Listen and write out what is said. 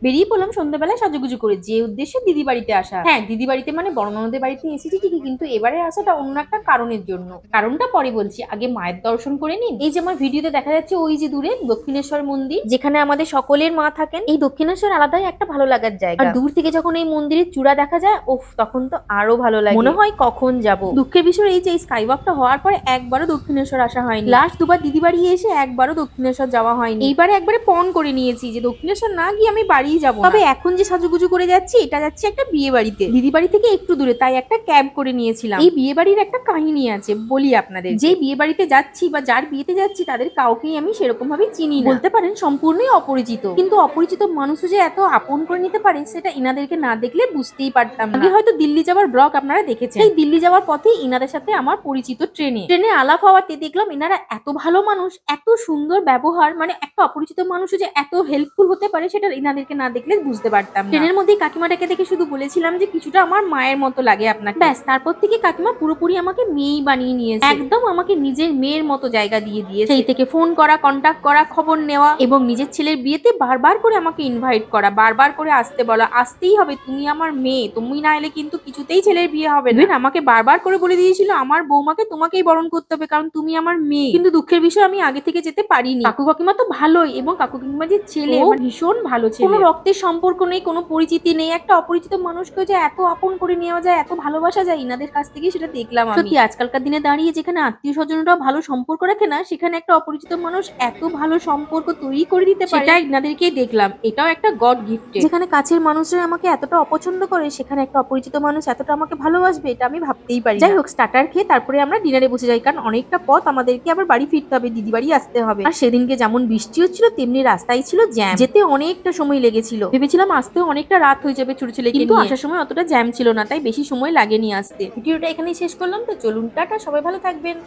বেরিয়ে পড়লাম সন্ধ্যাবেলায় সাজুগুজু করে, যে উদ্দেশ্যে দিদি বাড়িতে আসা। হ্যাঁ, দিদি বাড়িতে মানে বড় ননদের বাড়িতে এসেছি ঠিকই, কিন্তু এবারে আসাটা অন্য একটা কারণের জন্য। কারণটা পরে বলছি, আগে মায়ের দর্শন করে নিন। এই যে আমার ভিডিওতে দেখা যাচ্ছে ওই যে দূরে দক্ষিণেশ্বর মন্দির, যেখানে আমাদের সকলের মা থাকেন। এই দক্ষিণেশ্বর আলাদাই একটা ভালো লাগার জায়গা। আর দূর থেকে যখন এই মন্দিরের চূড়া দেখা যায়, ওফ, তখন তো আরো ভালো লাগে, মনে হয় কখন যাব। দুঃখের বিষয় এই যে এই স্কাই ওয়াকটা হওয়ার পরে একবারও দক্ষিণেশ্বর আসা হয়নি। লাস্ট দুবার দিদি বাড়ি এসে একবারও দক্ষিণেশ্বর যাওয়া হয়নি। এইবারে একবারে পণ করে নিয়েছি যে দক্ষিণেশ্বর না গিয়ে আমি বাড়িই যাবো। তবে এখন যে সাজুগুজু করে যাচ্ছি, এটা যাচ্ছি একটা বিয়ে বাড়িতে, দিদি বাড়ি থেকে একটু দূরে, তাই একটা ক্যাব করে নিয়েছিলাম। এই বিয়ে বাড়ির একটা কাহিনী আছে, বলি আপনাদের। যে বিয়ে বাড়িতে যাচ্ছি বা যার বিয়েতে যাচ্ছি, তাদের কাউকেই আমি সেরকম ভাবে চিনি না, বলতে পারেন সম্পূর্ণই অপরিচিত। কিন্তু অপরিচিত মানুষও যে এত আপন করে নিতে পারে, সেটা ইনাদেরকে না দেখলে বুঝতেই পারতাম না। আগে হয়তো দিল্লি যাওয়ার ব্লগ আপনারা দেখেছেন, এই দিল্লি যাওয়ার পথে ইনাদের সাথে আমার পরিচিত ট্রেনে আলাপ হওয়াতে দেখলাম ইনারা এত ভালো মানুষ, এত সুন্দর ব্যবহার, মানে একটা অপরিচিত মানুষও যে এত হেল্পফুল হতে পারে, সেটা ইনাদেরকে না দেখলে বুঝতে পারতাম না। ট্রেনের মধ্যে কাকিমাটাকে দেখে শুধু বলেছিলাম যে কিছুটা আমার মায়ের মতো লাগে আপনাকে, ব্যাস। তারপর থেকে কাকিমা পুরোপুরি আমাকে মেয়েই বানিয়ে নিয়েছে, একদম আমাকে নিজের মেয়ের মতো জায়গা দিয়ে দিয়েছে। সেই থেকে ফোন করা, কন্টাক্ট করা, খবর নেওয়া, এবং নিজের ছেলের বিয়েতে বারবার করে আমাকে ইনভাইট করা, বারবার করে আসতে বলা, আসতেই হবে, তুমি আমার মেয়ে, তুমি না এলে কিন্তু কিছুতেই ছেলের বিয়ে হবে না। আমাকে বারবার করে বলে দিয়েছিল আমার বৌমাকে তোমাকেই বরণ করতে হবে, কারণ তুমি আমার মেয়ে। কিন্তু দুঃখের বিষয় আমি আগে থেকে যেতে পারিনি। কাকু কাকিমা তো ভালোই, এবং কাকু কাকিমা যে ছেলে, ভীষণ ভালো ছেলে। কোনো রক্তের সম্পর্ক নেই, কোনো পরিচিতি নেই, একটা অপরিচিত মানুষকে যে এত আপন করে নেওয়া যায়, এত ভালোবাসা যায়, ইনাদের কাছ থেকে সেটা দেখলাম আমি। সত্যি আজকালকার দিনে দাঁড়িয়ে যেখানে আত্মীয় স্বজনরাও ভালো সম্পর্ক রাখে না, সেখানে একটা অপরিচিত মানুষ এত ভালো সম্পর্ক তৈরি করে দিতে পারে, সেটা ইনাদেরকেই দেখলাম। এটাও একটা গড গিফট। যেখানে কাছের মানুষরা আমাকে এতটা অপছন্দ করে, সেখানে একটা অপরিচিত মানুষ এতটা আমাকে ভালোবাসবে, এটা আমি ভাবতেই পারি। যাই হোক, স্টার্টার খেয়ে তারপরে আমরা ডিনারে বসে যাই, কারণ অনেকটা পথ আমাদেরকে আবার বাড়ি ফিরতে হবে, দিদি বাড়ি আসতে হবে। আর সেদিনকে যেমন বৃষ্টি হচ্ছিল, তেমনি রাস্তায় ছিল জ্যাম, যেতে অনেকটা সময় লেগেছিল। ভেবেছিলাম আসতেও অনেকটা রাত হয়ে যাবে ছোট ছেলেকে নিয়ে, কিন্তু আসার সময় অতটা জ্যাম ছিল না, তাই বেশি সময় লাগেনি আসতে। ভিডিওটা এখানেই শেষ করলাম, তো চলুন টাটা, সবাই ভালো থাকবেন।